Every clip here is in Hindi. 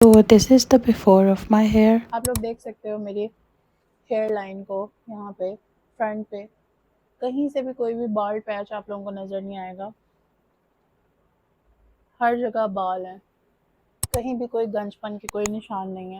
So this is the before of my hair. आप लोग देख सकते हो मेरी हेयर लाइन को। यहाँ पे फ्रंट पे कहीं से भी कोई भी बाल पैच आप लोगों को नज़र नहीं आएगा। हर जगह बाल हैं, कहीं भी कोई गंजपन की कोई निशान नहीं है।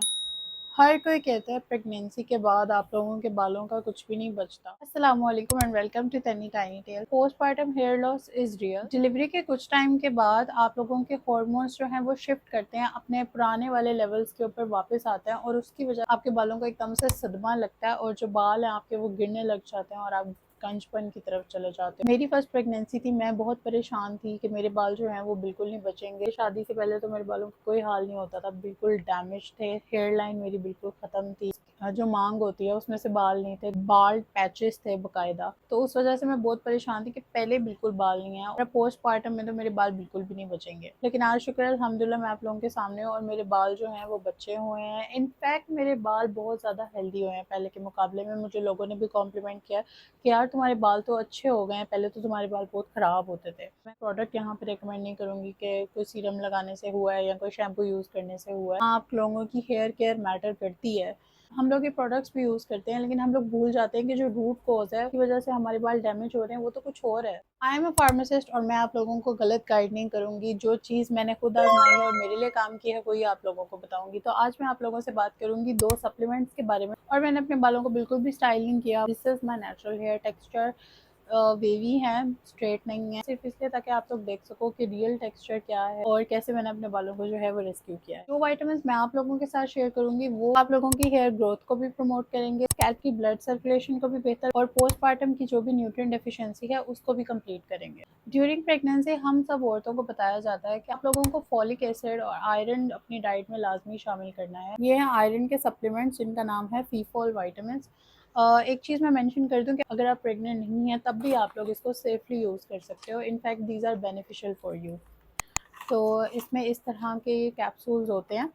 हर कोई कहता है प्रेगनेंसी के बाद आप लोगों के बालों का कुछ भी नहीं बचता। अस्सलाम वालेकुम and welcome to teeny tiny tale. Postpartum hair loss is real. Delivery के कुछ टाइम के बाद आप लोगों के हार्मोन्स जो हैं वो शिफ्ट करते हैं, अपने पुराने वाले लेवल्स के ऊपर वापस आते हैं और उसकी वजह आपके बालों को एकदम से सदमा लगता है और जो बाल हैं आपके वो गिरने लग जाते हैं और आप गंजपन की तरफ चले जाते हैं। मेरी फर्स्ट प्रेगनेंसी थी, मैं बहुत परेशान थी कि मेरे बाल जो हैं वो बिल्कुल नहीं बचेंगे। शादी से पहले तो मेरे बालों का कोई हाल नहीं होता था, बिल्कुल डैमेज थे, हेयर लाइन मेरी बिल्कुल ख़त्म थी, जो मांग होती है उसमें से बाल नहीं थे, बाल पैचेस थे बकायदा। तो उस वजह से मैं बहुत परेशान थी कि पहले बिल्कुल बाल नहीं है और पोस्ट पार्टम में तो मेरे बाल बिल्कुल भी नहीं बचेंगे। लेकिन आज शुक्र है अल्हम्दुलिल्लाह मैं आप लोगों के सामने हूँ और मेरे बाल जो हैं वो बचे हुए हैं। इनफैक्ट मेरे बाल बहुत ज़्यादा हेल्दी हुए हैं पहले के मुकाबले में। मुझे लोगों ने भी कॉम्प्लीमेंट किया कि यार तुम्हारे बाल तो अच्छे हो गए हैं, पहले तो तुम्हारे बाल बहुत ख़राब होते थे। मैं प्रोडक्ट यहाँ पे रेकमेंड नहीं करूँगी कि कोई सीरम लगाने से हुआ है या कोई शैम्पू यूज़ करने से हुआ है। आप लोगों की हेयर केयर मैटर करती है। हम लोग ये प्रोडक्ट्स भी यूज़ करते हैं लेकिन हम लोग भूल जाते हैं कि जो रूट कॉज है, की वजह से हमारे बाल डैमेज हो रहे हैं, वो तो कुछ और है। आई एम अ फार्मासिस्ट और मैं आप लोगों को गलत गाइड नहीं करूँगी। जो चीज़ मैंने खुद आजमाई है और मेरे लिए काम की है वही आप लोगों को बताऊँगी। तो आज मैं आप लोगों से बात करूँगी 2 सप्लीमेंट्स के बारे में और मैंने अपने बालों को बिल्कुल भी स्टाइल नहीं किया। This is my natural hair texture. Wavy हैं, स्ट्रेट नहीं है, सिर्फ इसलिए ताकि आप लोग देख सको कि रियल टेक्सचर क्या है और कैसे मैंने अपने बालों को जो है वो रेस्क्यू किया है। जो वाइटामिन मैं आप लोगों के साथ शेयर करूंगी वो आप लोगों की हेयर ग्रोथ को भी प्रमोट करेंगे, स्कैल्प की ब्लड सर्कुलेशन को भी बेहतर और पोस्टपार्टम की जो भी न्यूट्रिएंट डेफिशिएंसी है उसको भी कंप्लीट करेंगे। ड्यूरिंग प्रेगनेंसी हम सब औरतों को बताया जाता है कि आप लोगों को फॉलिक एसिड और आयरन अपनी डाइट में लाजमी शामिल करना है। ये है आयरन के सप्लीमेंट्स जिनका नाम है फीफॉल वाइटामिन। एक चीज़ मैं मेंशन कर दूं कि अगर आप प्रेग्नेंट नहीं हैं तब भी आप लोग इसको सेफली यूज़ कर सकते हो। In fact these are beneficial for you. तो इसमें इस तरह के कैप्सूल्स होते हैं।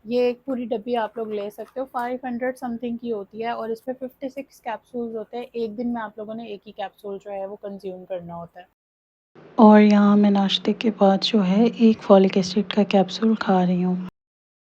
ये एक पूरी डब्बी आप लोग ले सकते हो, 500 समथिंग की होती है और इसमें 56 कैप्सूल्स होते हैं। एक दिन में आप लोगों ने एक ही कैप्सूल जो है वो कंज्यूम करना होता है। और यहाँ मैं नाश्ते के बाद जो है एक फॉलिक एसिड का कैप्सूल खा रही हूँ।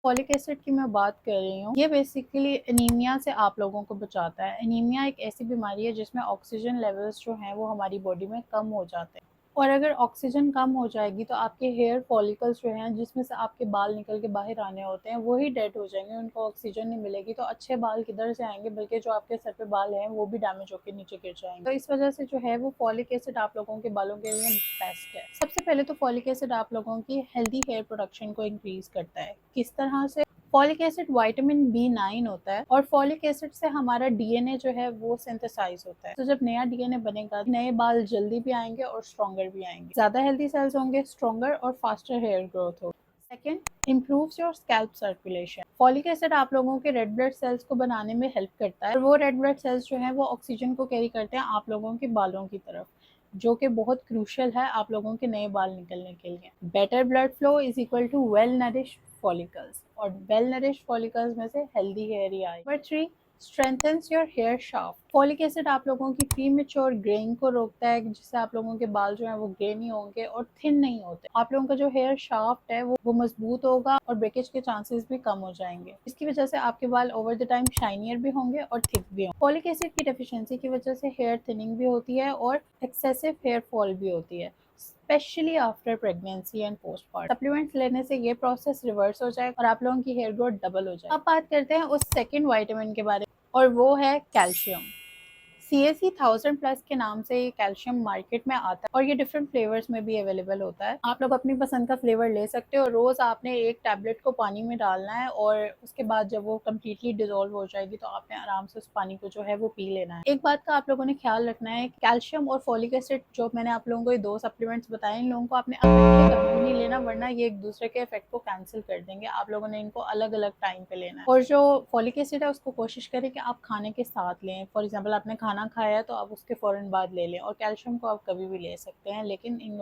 फॉलिक एसिड की मैं बात कर रही हूँ, ये बेसिकली एनीमिया से आप लोगों को बचाता है। एनीमिया एक ऐसी बीमारी है जिसमें ऑक्सीजन लेवल्स जो हैं वो हमारी बॉडी में कम हो जाते हैं और अगर ऑक्सीजन कम हो जाएगी तो आपके हेयर फॉलिकल्स जो हैं जिसमें से आपके बाल निकल के बाहर आने होते हैं वही डेड हो जाएंगे। उनको ऑक्सीजन नहीं मिलेगी तो अच्छे बाल किधर से आएंगे, बल्कि जो आपके सर पे बाल हैं वो भी डैमेज होकर नीचे गिर जाएंगे। तो इस वजह से जो है वो फॉलिक एसिड आप लोगों के बालों के लिए बेस्ट है। सबसे पहले तो फॉलिक एसिड आप लोगों की हेल्दी हेयर प्रोडक्शन को इंक्रीज करता है। किस तरह से? फॉलिक एसिड विटामिन B9 होता है और फॉलिक एसिड से हमारा डीएनए जो है वो सिंथेसाइज होता है। तो जब नया डीएनए बनेगा नए बाल जल्दी भी आएंगे और स्ट्रॉन्गर भी आएंगे, ज्यादा हेल्दी सेल्स होंगे, स्ट्रॉन्गर और फास्टर हेयर ग्रोथ होगी। Second, improves your scalp circulation. Folic acid आप लोगों के रेड ब्लड सेल्स को बनाने में हेल्प करता है और वो रेड ब्लड सेल्स जो है वो ऑक्सीजन को कैरी करते हैं आप लोगों के बालों की तरफ, जो कि बहुत क्रूशियल है आप लोगों के नए बाल निकलने के लिए। Better blood flow is equal to well nourished follicles और वेल नरिश्ड फॉलिकल्स में से हेल्दी हेयर ही आए। Number 3, strengthens your hair shaft. Folic acid आप लोगों की प्रीमेच्योर ग्रेइंग को रोकता है जिससे आप लोगों के बाल जो हैं वो ग्रे नहीं होंगे और थिन नहीं होते। आप लोगों का जो हेयर शाफ्ट है वो मजबूत होगा और ब्रेकेज के चांसेस भी कम हो जाएंगे। इसकी वजह से आपके बाल ओवर द टाइम शाइनियर भी होंगे और थिक भी होंगे। फॉलिक एसिड की डेफिशिएंसी की वजह से हेयर थिनिंग भी होती है और एक्सेसिव हेयर फॉल भी होती है, specially after pregnancy and postpartum. Supplements लेने से ये प्रोसेस रिवर्स हो जाएगा और आप लोगों की हेयर ग्रोथ डबल हो जाएगी। अब बात करते हैं उस सेकंड विटामिन के बारे में और वो है कैल्शियम। CSE 1000+ के नाम से ये कैल्शियम मार्केट में आता है और ये डिफरेंट फ्लेवर्स में भी अवेलेबल होता है। आप लोग अपनी पसंद का फ्लेवर ले सकते हो। रोज आपने एक टैबलेट को पानी में डालना है और उसके बाद जब वो कम्प्लीटली डिजोल्व हो जाएगी तो आपने आराम से उस पानी को जो है वो पी लेना है। एक बात का आप लोगों ने ख्याल रखना है, कैल्शियम और फॉलिक एसिड जो मैंने आप लोगों को ये 2 सप्लीमेंट्स बताए, इन लोगों को आपने इकट्ठे कभी भी नहीं लेना वरना ये एक दूसरे के इफेक्ट को कैंसिल कर देंगे। आप लोगों ने इनको अलग अलग टाइम पे लेना है और जो फॉलिक एसिड है उसको कोशिश करें कि आप खाने के साथ लें। फॉर एग्जाम्पल आपने खाना खाया है तो आप उसके फ़ौरन बाद ले लें और कैल्शियम को आप कभी भी ले सकते हैं, लेकिन इन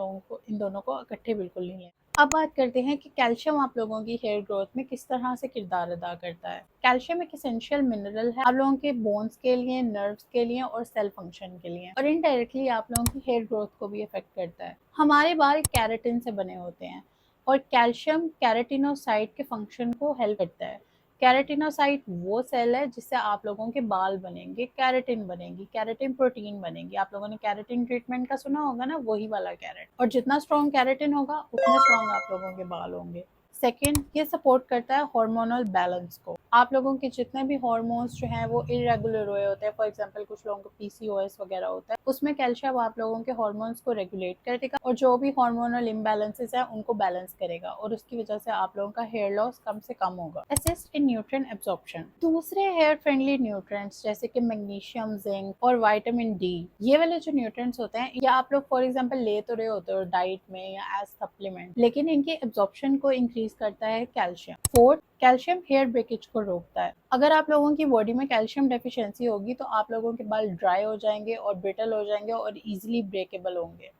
दोनों को इकट्ठे बिल्कुल नहीं लें। अब बात करते हैं कि कैल्शियम आप लोगों की हेयर ग्रोथ में किस तरह से किरदार अदा करता है। कैल्शियम एक एसेंशियल मिनरल है आप लोगों के बोन्स के लिए, नर्व्स के लिए और सेल फंक्शन के लिए और इनडायरेक्टली आप लोगों की हेयर ग्रोथ को भी इफेक्ट करता है। हमारे बाल कैराटिन से बने होते हैं और कैल्शियम केराटिनोसाइट के फंक्शन को हेल्प करता है। केराटिनोसाइट वो सेल है जिससे आप लोगों के बाल बनेंगे, केराटिन बनेगी, केराटिन प्रोटीन बनेगी। आप लोगों ने केराटिन ट्रीटमेंट का सुना होगा ना, वही वाला केराटिन। और जितना स्ट्रॉन्ग केराटिन होगा उतने स्ट्रॉन्ग आप लोगों के बाल होंगे। सेकेंड, ये सपोर्ट करता है हार्मोनल बैलेंस को। आप लोगों के जितने भी हार्मोन्स जो हैं वो इरेगुलर हुए होते हैं, फॉर एग्जांपल कुछ लोगों को पीसीओएस वगैरह होता है, उसमें कैल्शियम आप लोगों के हार्मोन्स को रेगुलेट कर देगा और जो भी हार्मोनल इम्बैलेंसेस है उनको बैलेंस करेगा और उसकी वजह से आप लोगों का हेयर लॉस कम से कम होगा। Assist in nutrient absorption. दूसरे हेयर फ्रेंडली न्यूट्रिएंट्स जैसे कि मैग्नीशियम, जिंक और विटामिन डी, ये वाले जो न्यूट्रिएंट्स होते हैं ये आप लोग फॉर एग्जांपल ले तो रहे होते हो डाइट में या एज सप्लीमेंट, लेकिन इनके एब्जॉर्प्शन को इंक्रीज करता है calcium. Fourth, calcium hair breakage को रोकता है। अगर आप लोगों की बॉडी में कैल्शियम डेफिशिएंसी होगी तो आप लोगों के बाल ड्राई हो जाएंगे और ब्रिटल हो जाएंगे और इजीली ब्रेकेबल होंगे।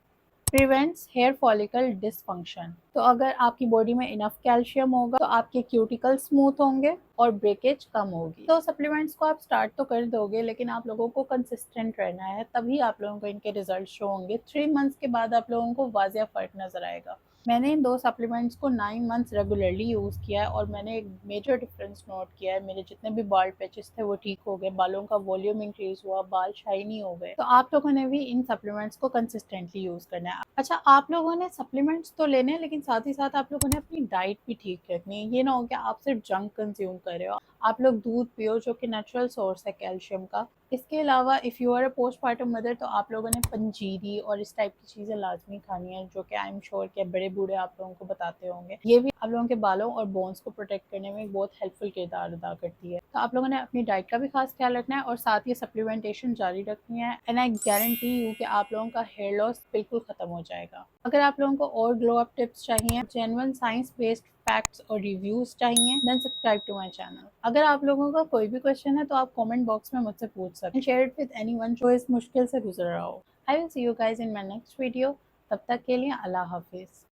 Prevents hair follicle dysfunction. तो अगर आपकी बॉडी में इनफ कैल्शियम होगा तो आपके क्यूटिकल स्मूथ होंगे और ब्रेकेज कम होगी। तो सप्लीमेंट्स को आप स्टार्ट तो कर दोगे लेकिन आप लोगों को कंसिस्टेंट रहना है, तभी आप लोगों को इनके रिजल्ट शो होंगे। 3 मंथ्स के बाद आप लोगों को वाजिया फर्क नजर आएगा। मैंने इन 2 सप्लीमेंट्स को 9 मंथ्स रेगुलरली यूज़ किया है और मैंने एक मेजर डिफरेंस नोट किया है। मेरे जितने भी बाल पैचेस थे वो ठीक हो गए, बालों का वॉल्यूम इंक्रीज हुआ, बाल शाइनी हो गए। तो आप लोगों ने भी इन सप्लीमेंट्स को कंसिस्टेंटली यूज़ करना है। अच्छा, आप लोगों ने सप्लीमेंट्स तो लेने हैं लेकिन साथ ही साथ आप लोगों ने अपनी डाइट भी ठीक रखनी है। ये ना हो कि आप सिर्फ जंक कंज्यूम कर रहे हो। आप लोग दूध पियो जो कि नेचुरल सोर्स है कैल्शियम का। इसके अलावा if you are a postpartum mother तो आप लोगों ने पंजीरी और इस टाइप की चीज़ें लाजमी खानी है, जो कि आई एम श्योर कि बड़े बूढ़े आप लोगों को बताते होंगे। ये भी आप लोगों के बालों और बोन्स को प्रोटेक्ट करने में बहुत हेल्पफुल किरदार अदा करती है। तो आप लोगों ने अपनी डाइट का भी खास ख्याल रखना है और साथ ही सप्लीमेंटेशन जारी रखनी है। एंड आई गारंटी यू कि आप लोगों का हेयर लॉस बिल्कुल खत्म हो जाएगा। अगर आप लोगों को और ग्लो अप टिप्स चाहिए, जेन्युइन साइंस बेस्ड फैक्ट्स और रिव्यूज चाहिए, then subscribe to my channel. अगर आप लोगों का कोई भी क्वेश्चन है तो आप कमेंट बॉक्स में मुझसे पूछ सकते हैं। शेयर इट विद एनीवन जो इस मुश्किल से गुजर रहा हो। I will see you guys in my next video. तब तक के लिए अल्लाह हाफिज।